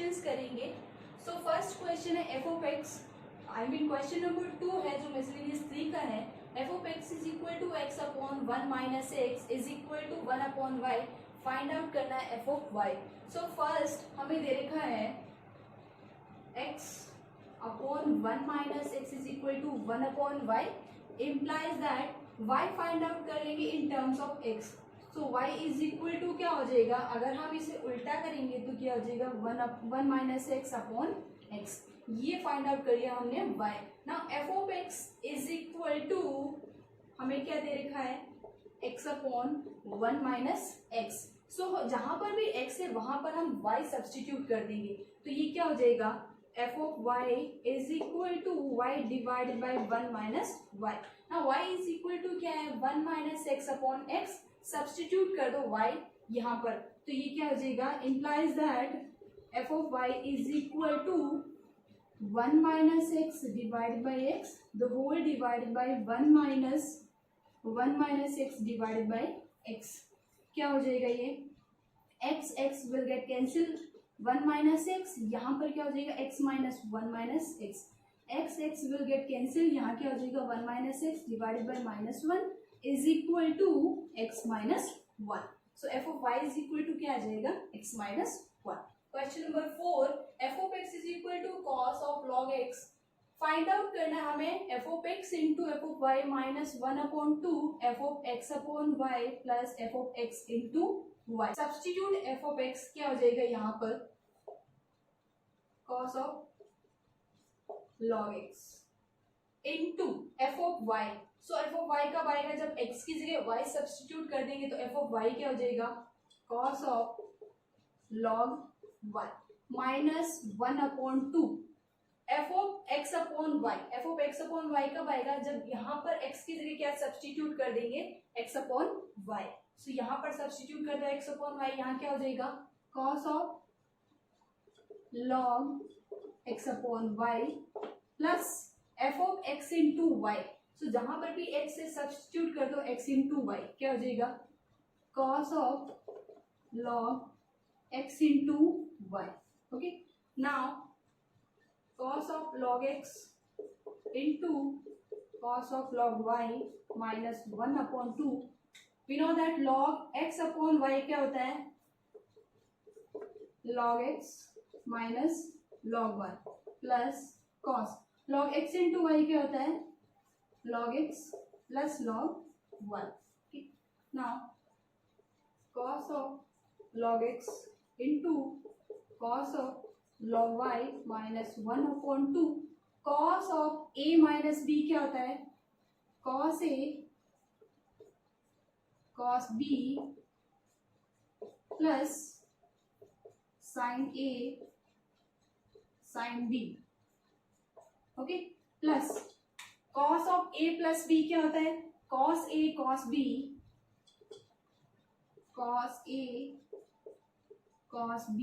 Questions करेंगे। So first question है F of X, I mean question number 2 है जो मिसलेनियस 3 का है। F of x is equal to X upon 1 minus X is equal to 1 upon Y, find out करना है F of Y. So first हमें दे रखा है x upon 1 minus X is equal to 1 upon Y, implies that y find out कर लेंगे in terms of x। So y is equal to क्या हो जाएगा, अगर हम इसे उल्टा करेंगे तो क्या हो जाएगा 1 माइनस एक्स अपॉन एक्स, ये फाइंड आउट कर लिया हमने y। Now F of x is equal to हमें क्या दे रखा है x upon 1 minus X. So जहां पर भी x है वहां पर हम y सब्सटीट्यूट कर देंगे, तो ये क्या हो जाएगा F of y is equal to y divided by 1 minus Y. ना y इज इक्वल टू क्या है 1 minus X upon X, substitute कर दो y यहाँ पर, तो ये क्या हो जाएगा implies that F of y is equal to 1 minus X divided by X the whole divided by 1 minus X divided by X. क्या हो जाएगा ये x x will get cancel, 1 minus X यहाँ पर क्या हो जाएगा x minus 1 minus X, x x will get cancel, यहाँ क्या हो जाएगा 1 minus X divided by minus 1 is equal to x minus 1। So F of y is equal to क्या आ जाएगा x minus 1। Question number 4, F of x is equal to cos of log x, find out करना है हमें F of x into F of y minus 1 upon 2 F of x upon y plus F of x into y। Substitute F of x क्या हो जाएगा यहाँ पर cos of log x into F of y। So F of y कब आएगा जब x की जगह y सब्सटीट्यूट कर देंगे, तो एफ ऑफ y क्या हो जाएगा cos of log y minus 1 upon 2 F of x upon y। F of x upon y कब आएगा जब यहाँ पर x की जगह क्या सब्सटीट्यूट कर देंगे x अपॉन y। सो यहाँ पर सब्सटीट्यूट कर दो x अपॉन y, यहाँ क्या हो जाएगा cos of log x upon y plus F of x into y. So जहां पर भी x से सब्सटीट्यूट कर दो x इंटू वाई, क्या हो जाएगा cos of log x into Y. Okay, now cos of log x into cos of log y minus 1 upon 2। We know that log x upon y क्या होता है log x minus log y plus cos log x into Y क्या होता है log x plus log y। Now cos of log x into cos of log y minus 1 upon 2, cos of a minus b क्या होता है cos a cos b plus sin a sin b। Okay, plus cos of a plus b क्या होता है cos a cos b, cos a cos b,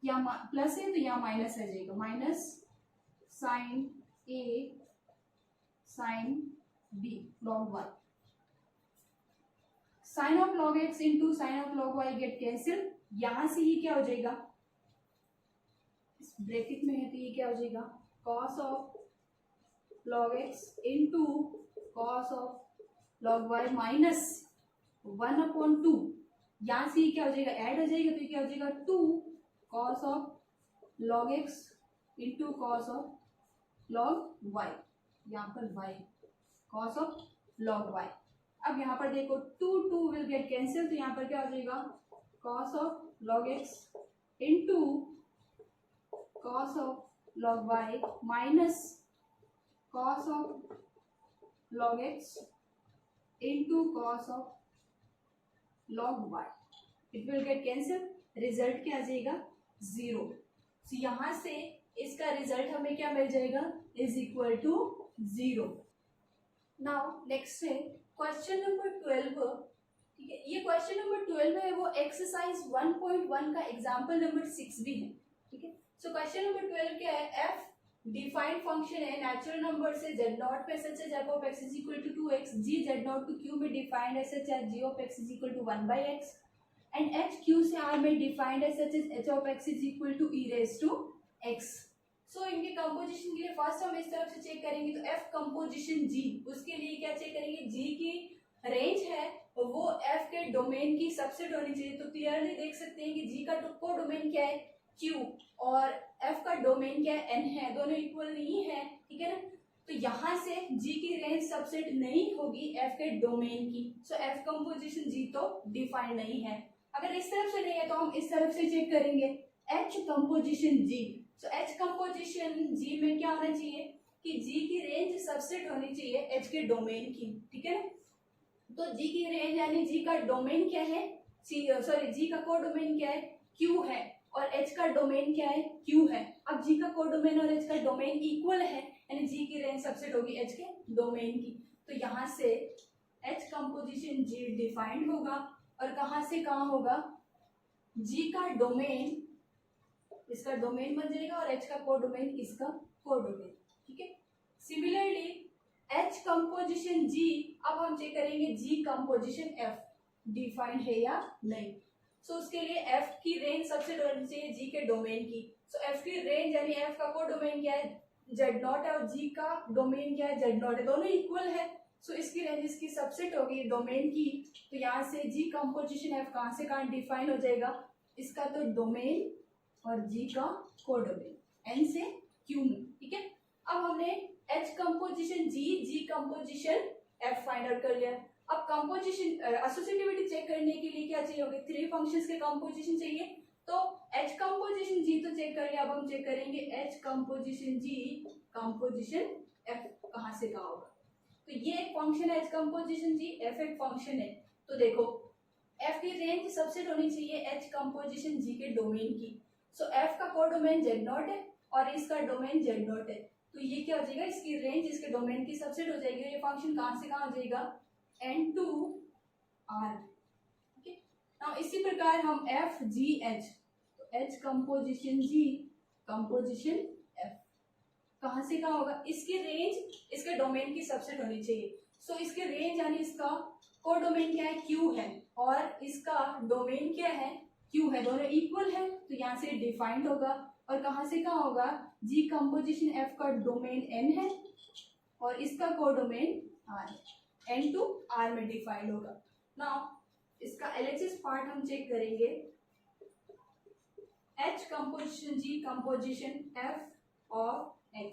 या plus है तो यहाँ माइनस आ जाएगा minus sin a sin b log y। Sine of log x into sine of log y get cancel, यहां से ही क्या हो जाएगा इस ब्रैकेट में है तो ये क्या हो जाएगा cos of log x into cos of log y minus 1 upon 2, यहाँ से ये क्या हो जाएगा ऐड हो जाएगा, तो ये क्या हो जाएगा 2 cos of log x into cos of log y, यहाँ पर y cos of log y। अब यहाँ पर देखो 2 विल गेट कैंसिल, तो यहाँ पर क्या हो जाएगा cos of log x into cos of log y minus cos of log x into cos of log y। It will get cancel, result क्या आ जाएगा 0। तो यहाँ से इसका रिजल्ट हमें क्या मिल जाएगा is equal to 0। Now next है क्वेश्चन नंबर 12। ठीक है, ये क्वेश्चन नंबर 12 है वो एक्सरसाइज 1.1 का एग्जाम्पल नंबर 6 भी है। ठीक है, सो क्वेश्चन नंबर 12 क्या है f डिफाइंड फंक्शन है नेचुरल नंबर से z नॉट पे such as f of x is equal to 2x, g z naught to q में डिफाइंड है such as g of x is equal to 1 by x, and h q से r में defined है such as h of x is equal to e raised to x. सो इनके composition के लिए first हम इस तरफ से चेक करेंगे, तो f कंपोजिशन g, उसके लिए क्या चेक करेंगे, g की रेंज है वो f के डोमेन की सबसेट होनी चाहिए. तो क्लियरली देख सकते हैं कि g का को डोमेन क्या है q और f का डोमेन क्या है n है, दोनों इक्वल नहीं है, ठीक है ना. तो यहाँ से g की रेंज सबसेट नहीं होगी f के डोमेन की. सो f कंपोजिशन g तो डिफाइंड नहीं है. अगर इस तरफ से नहीं है तो हम इस तरफ से चेक करेंगे h कंपोजिशन g. सो h कंपोजिशन g में क्या होना चाहिए कि g की रेंज सबसेट होनी चाहिए h के डोमेन की, ठीक है ना. तो g की रेंज यानी g का डोमेन क्या है, g का को डोमेन क्या है q है और h का डोमेन क्या है q है. अब g का को डोमेन और h का डोमेन इक्वल है यानी g की रेंज सबसेट होगी h के डोमेन की. तो यहाँ से h कंपोजिशन g डिफाइंड होगा और कहाँ से कहाँ होगा, g का डोमेन इसका डोमेन बन जाएगा और h का को डोमेन इसका को डोमेन, ठीक है. सिमिलरली h कंपोजिशन g, अब हम चेक करेंगे g कंपोजिशन f डिफाइंड है या नहीं. सो उसके लिए f की रेंज सबसे होनी चाहिए g के डोमेन की. सो f की रेंज यानी f का को डोमेन क्या है z नॉट है और g का डोमेन क्या है z नॉट है, दोनों इक्वल है. सो इसकी रेंज इसकी सबसेट होगी डोमेन की. तो यहाँ से g कंपोजिशन f कहाँ से कहाँ डिफाइन हो जाएगा, इसका तो डोमेन और g का को डोमेन n से q में, ठीक है. अब हमने h composition g composition f find out कर लिया. अब कंपोजिशन एसोसिएटिविटी चेक करने के लिए क्या चाहिए होगा, थ्री फंक्शंस के कंपोजिशन चाहिए. तो h कंपोजिशन g तो चेक कर लिया, अब हम चेक करेंगे h composition g composition f कहाँ से कहाँ होगा. तो ये एक फंक्शन है h कंपोजिशन g, f एक फंक्शन है. तो देखो f की रेंज सबसेट होनी चाहिए h कंपोजिशन g के डोमेन की. सो f का को डोमेन z नॉट है और इसका डोमेन z नॉट है. तो ये क्या हो जाएगा, इसकी रेंज इसके डोमेन की सबसेट हो जाएगी. ये फंक्शन कहाँ से कहाँ हो जाएगा n to r, ठीक है. नाउ इसी प्रकार हम f g h, तो h composition g composition f कहाँ से कहाँ होगा, इसकी रेंज इसके डोमेन की सबसेट होनी चाहिए. सो इसके रेंज यानी इसका को डोमेन क्या है q है और इसका डोमेन क्या है q है, दोनों इक्वल है. तो यहाँ से डिफाइंड होगा और कहाँ से कहाँ होगा, g कंपोजिशन f का डोमेन n है और इसका को डोमेन r है, n टू r में डिफाइंड होगा. नाउ इसका एलएचएस पार्ट हम चेक करेंगे. h composition g composition f और x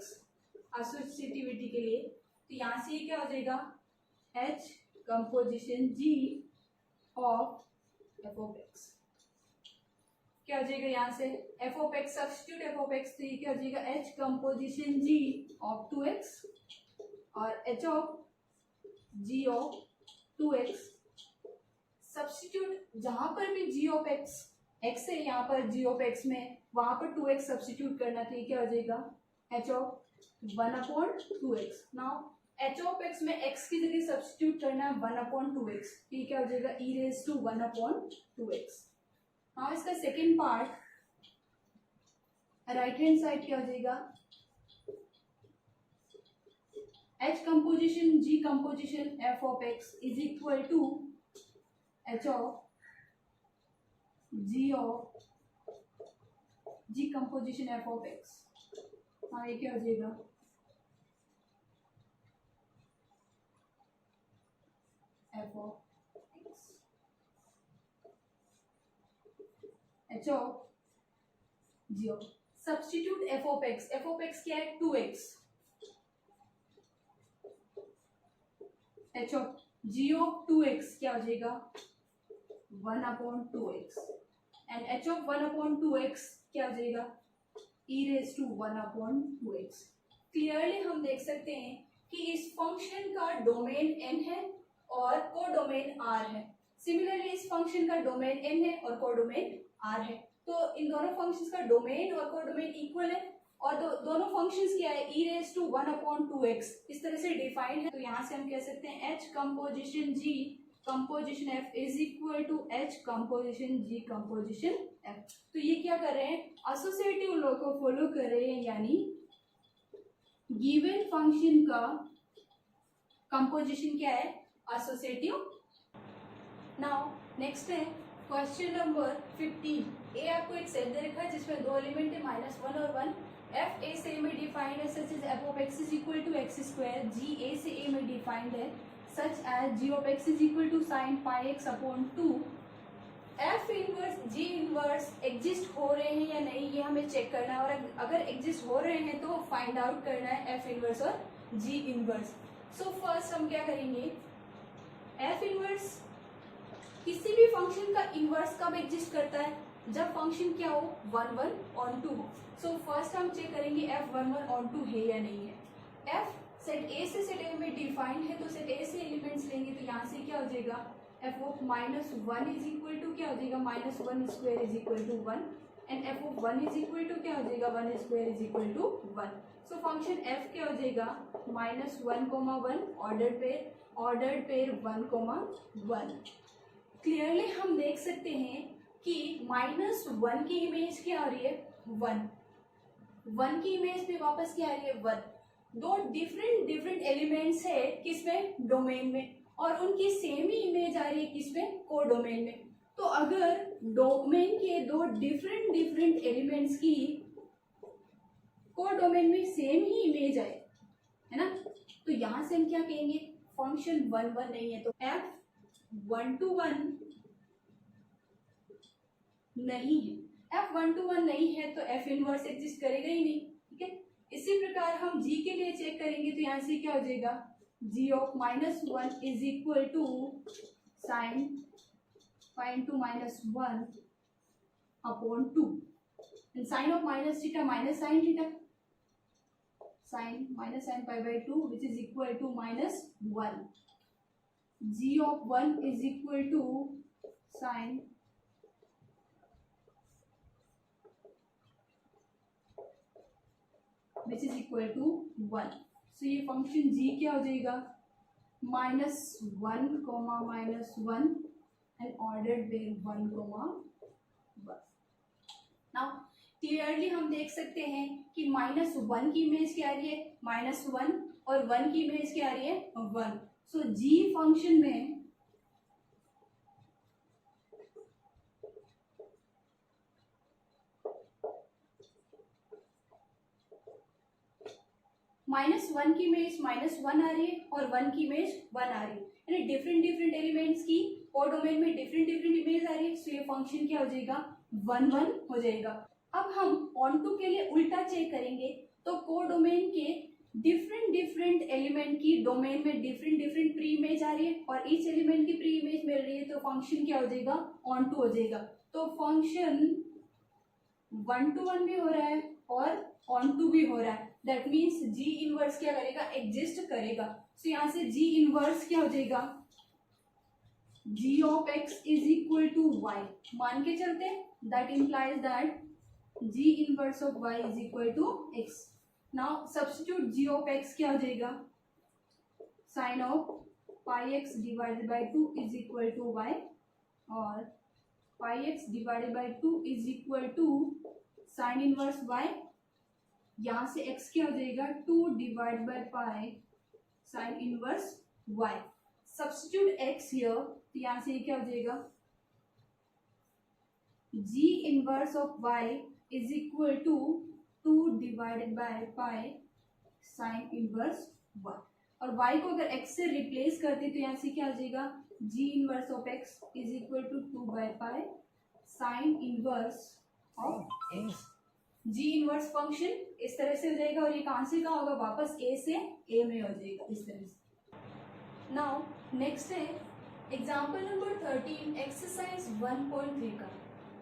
एसोसिएटिविटी के लिए. तो यहाँ से क्या हो जाएगा, h composition g of f of x क्या हो जाएगा, यहाँ से f of x substitute f of x, तो ये क्या हो जाएगा h composition g of 2x और h of g of 2x. Substitute जहां पर भी g ऑफ x है, यहाँ पर g ऑफ x में वहां पर 2x सब्स्टिट्यूट करना, तो ये क्या हो जाएगा h of 1/2x. Now h of x में x की जगह सब्स्टिट्यूट करना है 1/2x, ये क्या हो जाएगा e raise to 1/2x. Now इसका second part right hand side क्या हो जाएगा, h composition g composition f of x is equal to h of g composition f of x. हाँ ये क्या हो जाएगा f of x h of g of substitute f of x क्या है 2x, h of g of 2x क्या हो जाएगा 1/2x and h of 1/2x क्या हो जाएगा e raise to 1/2x. Clearly हम देख सकते हैं कि इस फंक्शन का डोमेन n है और को डोमेन r है. सिमिलरली इस फंक्शन का डोमेन n है और को डोमेन r है. तो इन दोनों फंक्शंस का डोमेन और को डोमेन इक्वल है और दोनों फंक्शंस क्या है e रेज टू 1/2x इस तरह से डिफाइंड है. तो यहाँ से हम कह सकते हैं h composition g composition f is equal to h composition g composition f. तो ये क्या कर रहे हैं, एसोसिएटिव लॉ को फॉलो कर रहे हैं, यानी गिवन फंक्शन का कंपोजिशन क्या है एसोसिएटिव. नाउ नेक्स्ट है क्वेश्चन नंबर 15। ए आपको एक सेट दे रखा है जिसमें दो एलिमेंट है -1 और 1। एफ ए से ए में डिफाइंड है such as f of x is equal to x square. G A से ए में डिफाइंड है such as g of x is equal to sine pi x upon 2। F inverse g inverse exist हो रहे हैं या नहीं ये हमें चेक करना है, और अगर एग्जिस्ट हो रहे हैं तो फाइंड आउट करना है एफ इनवर्स और जी इनवर्स। सो फर्स्ट हम क्या करेंगे, एफ इनवर्स किसी भी फंक्शन का इनवर्स कब एग्जिस्ट करता है, जब फंक्शन क्या हो 1 1 ऑन 2 हो। सो फर्स्ट हम चेक करेंगे एफ 1 1 ऑन 2 है या नहीं है। एफ सेट ए से सेट ए में डिफाइंड है तो सेट ए से एलिमेंट्स लेंगे तो यहाँ से क्या हो जाएगा F of -1 is equal to क्या हो जाएगा -1 square is equal to 1 and F of 1 is equal to क्या हो जाएगा 1 square is equal to 1। So function F क्या हो जाएगा -1, ऑर्डर्ड पेयर 1, 1। क्लियरली हम देख सकते हैं कि -1 की इमेज क्या आ रही है 1 की इमेज में वापस क्या आ रही है 1। दो डिफरेंट एलिमेंट्स है किसमें डोमेन में, और उनकी सेम ही इमेज आ रही है किसमें को डोमेन में। तो अगर डोमेन के दो डिफरेंट एलिमेंट्स की को डोमेन में सेम ही इमेज आए है ना, तो यहां से हम क्या कहेंगे फंक्शन 1 1 नहीं है, तो एफ 1 to 1 नहीं है। एफ 1 to 1 नहीं है तो एफ इनवर्स एग्जिस्ट करेगा ही नहीं, ठीक है। इसी प्रकार हम जी के लिए चेक करेंगे तो यहाँ से क्या हो जाएगा g of -1 is equal to sine pi to -1 upon 2 and sine of minus theta minus sine theta sine pi by 2 which is equal to -1। g of 1 is equal to sin which is equal to 1। so ये function g क्या हो जाएगा -1, -1 and ordered by 1, 1। Now clearly हम देख सकते हैं कि -1 की इमेज क्या आ रही है -1 और 1 की इमेज क्या आ रही है 1। सो जी फंक्शन में -1 की इमेज -1 आ रही है और 1 की इमेज 1 आ रही है, यानी डिफरेंट एलिमेंट्स की और डोमेन में डिफरेंट इमेज आ रही है। सो ये फंक्शन क्या हो जाएगा 1 1 हो जाएगा। अब हम ऑन टू के लिए उल्टा चेक करेंगे तो को डोमेन के डिफरेंट एलिमेंट की डोमेन में डिफरेंट प्री इमेज आ रही है और ईच एलिमेंट की प्री इमेज मिल रही है, तो फंक्शन क्या हो जाएगा ऑन टू हो जाएगा। तो फंक्शन 1 to 1 भी हो रहा है और ऑन टू भी हो रहा है, दैट मीन्स जी इनवर्स क्या करेगा एग्जिस्ट करेगा। सो यहाँ से जी इनवर्स क्या हो जाएगा g of x is equal to y मान के चलते, that implies that g inverse of y is equal to x. Now substitute g of x क्या हो जाएगा sine of pi x divided by 2 is equal to y, और pi x divided by 2 is equal to sine inverse y. यहाँ से x क्या हो जाएगा 2 divide by pi sine inverse y। Substitute x here, तो यहाँ से क्या हो जाएगा g inverse of y is equal to 2 divided by pi sine inverse y, और y को अगर x से रिप्लेस करते तो यहाँ से क्या हो जाएगा g inverse of x is equal to 2 by pi sine inverse of x। G inverse function इस तरह से हो जाएगा और ये कहाँ से कहाँ होगा वापस ए से ए में हो जाएगा इस तरह से। नाउ नेक्स्ट है एग्जाम्पल नंबर 13 एक्सरसाइज 1.3 का।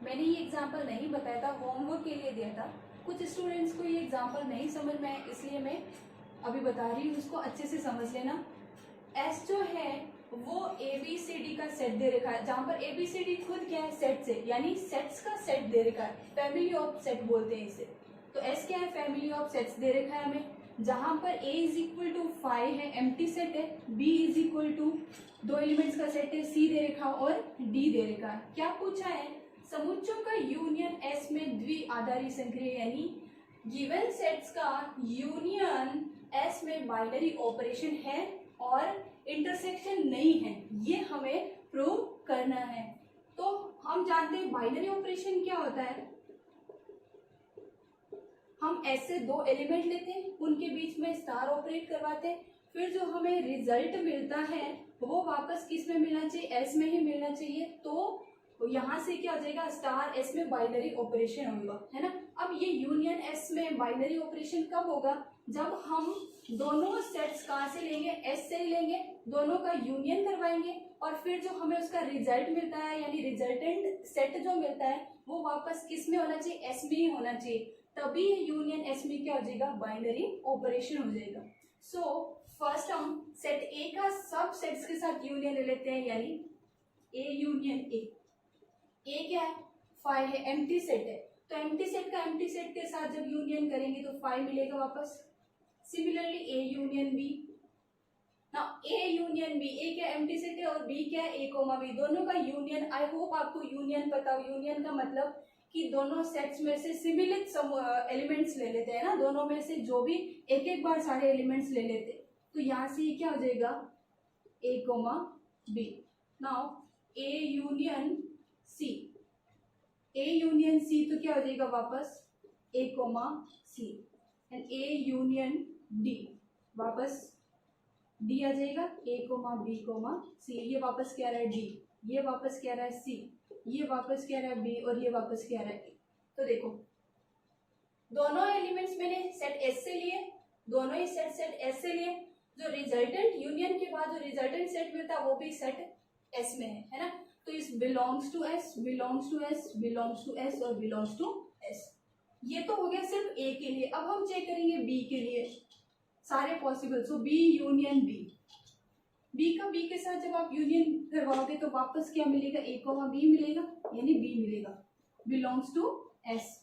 मैंने ये एग्जाम्पल नहीं बताया था, होमवर्क के लिए दिया था। कुछ स्टूडेंट्स को ये एग्जाम्पल नहीं समझ में आया इसलिए मैं अभी बता रही हूँ, उसको अच्छे से समझ लेना। एस जो है वो ABCD का सेट दे रखा है, जहाँ पर ABCD खुद क्या है सेट से, यानी सेट्स का सेट दे रखा है, फैमिली ऑफ सेट बोलते हैं इसे। तो S क्या है फैमिली ऑफ सेट्स दे रखा है हमें, जहाँ पर A इज इक्वल टू 5 है एम्प्टी सेट है, B is equal to 2 elements का सेट है, C दे रखा और D दे रखा है। क्या पूछा है समुच्चयों का यूनियन S में द्विआधारी संक्रिय, यानी गिवन सेट्स का यूनियन S में बाइनरी ऑपरेशन है और इंटरसेक्शन नहीं है, ये हमें प्रूव करना है। तो हम जानते हैं बाइनरी ऑपरेशन क्या होता है। हम एस से दो एलिमेंट लेते हैं, उनके बीच में स्टार ऑपरेट करवाते हैं, फिर जो हमें रिजल्ट मिलता है वो वापस किस में मिलना चाहिए, एस में ही मिलना चाहिए। तो यहाँ से क्या हो जाएगा, स्टार एस में बाइनरी ऑपरेशन होगा, है ना। अब ये यूनियन एस में बाइनरी ऑपरेशन कब होगा, जब हम दोनों सेट्स कहाँ से लेंगे, एस से ही लेंगे, दोनों का यूनियन करवाएंगे और फिर जो हमें उसका रिजल्ट मिलता है यानी रिजल्टेंट सेट जो मिलता है वो वापस किस में होना चाहिए, एस में ही होना चाहिए, तभी यूनियन एस में क्या हो जाएगा, बाइनरी ऑपरेशन हो जाएगा। सो फर्स्ट हम सेट ए का सब सेट्स के साथ यूनियन ले लेते हैं, यानी ए यूनियन ए। ए क्या है, 5 है, एम्प्टी सेट है, तो एम्प्टी सेट का एम्प्टी सेट के साथ जब यूनियन करेंगे तो 5 मिलेगा वापस। सिमिलरली ए यूनियन बी, ना ए यूनियन बी, ए क्या एम्प्टी सेट है और बी क्या है, ए कोमा बी, दोनों का यूनियन। आई होप आपको यूनियन पता हो। यूनियन का मतलब कि दोनों सेट्स में से सिमिलर एलिमेंट्स ले लेते हैं ना, दोनों में से जो भी एक एक बार सारे एलिमेंट्स ले लेते हैं। तो यहाँ से क्या हो जाएगा, A comma B. Now A union C, A union C तो क्या हो जाएगा वापस A comma C, and A union D, वापस डी आ जाएगा, A comma B comma C. ये वापस क्या रहा है डी, ये वापस क्या रहा है सी, ये वापस क्या रहा है बी और ये वापस क्या रहा है ए। तो देखो दोनों एलिमेंट्स मैंने सेट एस से लिए, दोनों ही सेट एस से लिए, जो रिजल्टेंट यूनियन के बाद जो रिजल्टेंट सेट मिलता है वो भी सेट एस में है ना। तो इस belongs to S, belongs to S, belongs to S और बिलोंग्स टू एस। ये तो हो गया सिर्फ ए के लिए। अब हम चेक करेंगे बी के लिए सारे पॉसिबल। सो बी यूनियन बी, बी का बी के साथ जब आप यूनियन करवाओगे तो वापस क्या मिलेगा, ए कोमा बी मिलेगा, यानी बी मिलेगा, belongs to S.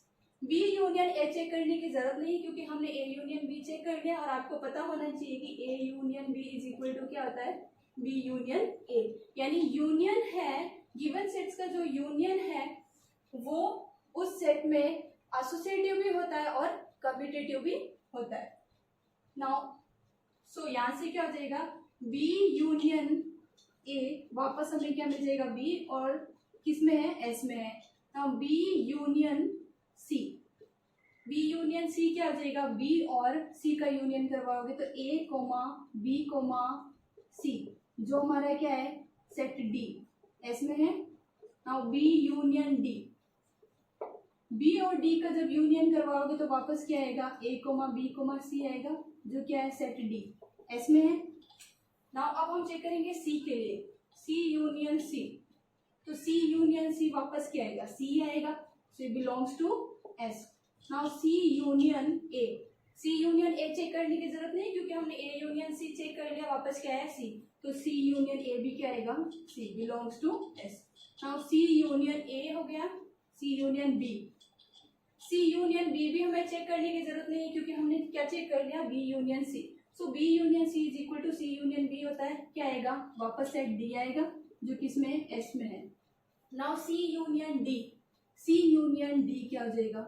B union A check करने की जरूरत नहीं क्योंकि हमने ए यूनियन बी चेक कर लिया, और आपको पता होना चाहिए कि A union B is equal to क्या होता है, बी यूनियन ए। यानी यूनियन है, गिवन सेट्स का जो यूनियन है वो उस सेट में एसोसिएटिव भी होता है और कम्यूटेटिव भी होता है। नाउ सो यहाँ से क्या हो जाएगा, बी यूनियन ए, वापस हमें क्या मिल जाएगा बी, और किस में है, एस में है। Now B union C, B union C क्या हो जाएगा, बी और सी का यूनियन करवाओगे तो A comma B comma C, जो हमारा क्या है सेट डी, एस में है। Now B union D, B और डी का जब यूनियन करवाओगे तो वापस क्या आएगा, A comma B comma C आएगा, जो क्या है सेट डी, एस में है। नाउ अब हम चेक करेंगे सी के लिए, सी यूनियन सी, तो सी यूनियन सी वापस क्या आएगा, सी आएगा, so it belongs to S. Now C union A, C union A check करने की जरूरत नहीं क्योंकि हमने ए यूनियन सी चेक कर लिया, वापस क्या है सी, तो सी यूनियन ए भी क्या आएगा, C, belongs to S. Now C union A हो गया, C union B, C union B भी हमें चेक करने की जरूरत नहीं है क्योंकि हमने क्या चेक कर लिया, B union C. So B union C is equal to C union B होता है, क्या आएगा वापस सेट डी आएगा, जो किसमें है, एस में है। नाउ सी यूनियन डी, सी यूनियन डी क्या हो जाएगा,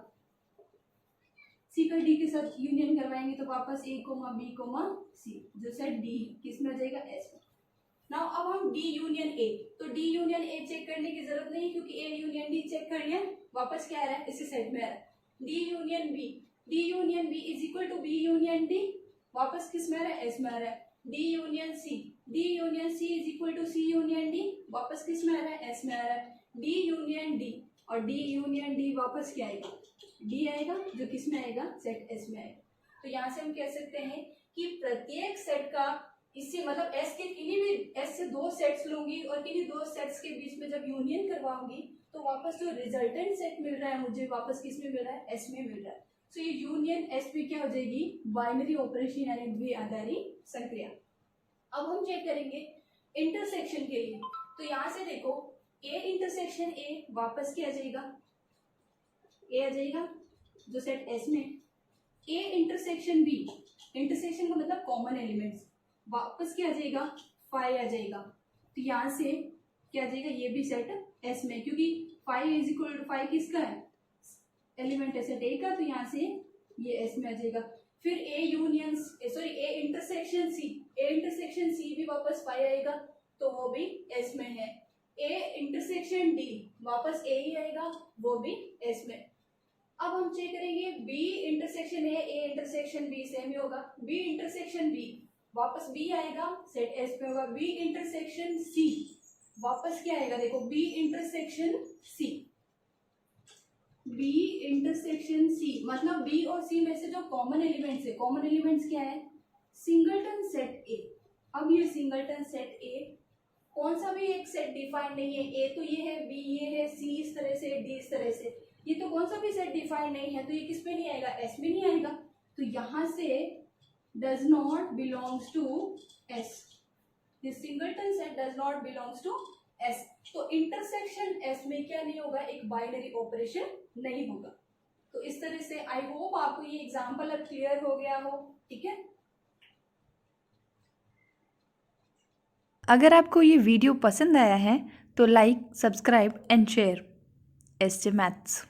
सी का डी के साथ यूनियन करवाएंगे तो वापस A comma B comma C, जो सेट डी किसमें आ जाएगा, एस में। नाउ अब हम डी यूनियन ए, तो डी यूनियन ए चेक करने की जरूरत नहीं क्योंकि ए यूनियन डी चेक कर लिया, वापस क्या आ रहा है, इसी सेट में आ रहा है। D union B, D union B is equal to B union D, वापस किस में आ रहा है, एस में आ रहा है। D union C, D union C is equal to C union D, वापस किस में आ रहा है, एस में आ रहा है। डी यूनियन डी, और डी यूनियन डी वापस क्या आएगा, डी आएगा, जो किस में आएगा, सेट एस में आएगा। तो यहाँ से हम कह सकते हैं कि प्रत्येक सेट का, इससे मतलब एस के किन्हीं भी, एस से दो सेट्स लूंगी और किन्हीं दो सेट्स के बीच में जब यूनियन करवाऊंगी तो वापस जो रिजल्टेंट सेट मिल रहा है मुझे, वापस किस में मिल रहा है, एस में मिल रहा है। सो ये यूनियन एस में क्या हो जाएगी, बाइनरी ऑपरेशन यानी द्विआधारी संक्रिया। अब हम चेक करेंगे इंटरसेक्शन के लिए, तो यहाँ से देखो ए इंटरसेक्शन ए, वापस क्या आ जाएगा, ए आ जाएगा जो सेट एस में। ए इंटरसेक्शन बी, इंटरसेक्शन का मतलब कॉमन एलिमेंट्स, वापस क्या आ जाएगा, 5 आ जाएगा। तो यहाँ से क्या आ जाएगा, ये भी सेट एस में, क्योंकि 5 इज इक्वल टू 5 किसका है, एलिमेंट है सेट ए का, तो यहाँ से ये एस में आ जाएगा। फिर A union sorry A intersection C, A intersection C भी वापस 5 आएगा, तो वो भी एस में है। ए इंटरसेक्शन डी, वापस ए ही आएगा, वो भी एस में। अब हम चेक करेंगे B intersection A intersection B, same ही होगा। बी इंटरसेक्शन बी, वापस बी आएगा, सेट एस में होगा। बी इंटरसेक्शन सी, वापस क्या आएगा, देखो B intersection C, B intersection C, मतलब बी और सी में से जो कॉमन एलिमेंट्स है, कॉमन एलिमेंट्स क्या है, सिंगलटन सेट ए। अब ये सिंगलटन सेट ए, कौन सा भी एक सेट डिफाइंड नहीं है, ए तो ये है, बी ये है, सी इस तरह से, डी इस तरह से, ये तो कौन सा भी सेट डिफाइंड नहीं है, तो ये किस में नहीं आएगा, एस में नहीं आएगा। तो यहां से does not belongs to S, this singleton set does not belongs to S. तो इंटरसेक्शन एस में क्या नहीं होगा, एक बाइनरी ऑपरेशन नहीं होगा। तो इस तरह से आई होप आपको ये एग्जाम्पल अब क्लियर हो गया हो, ठीक है। अगर आपको ये वीडियो पसंद आया है तो like, subscribe and share. SJ maths.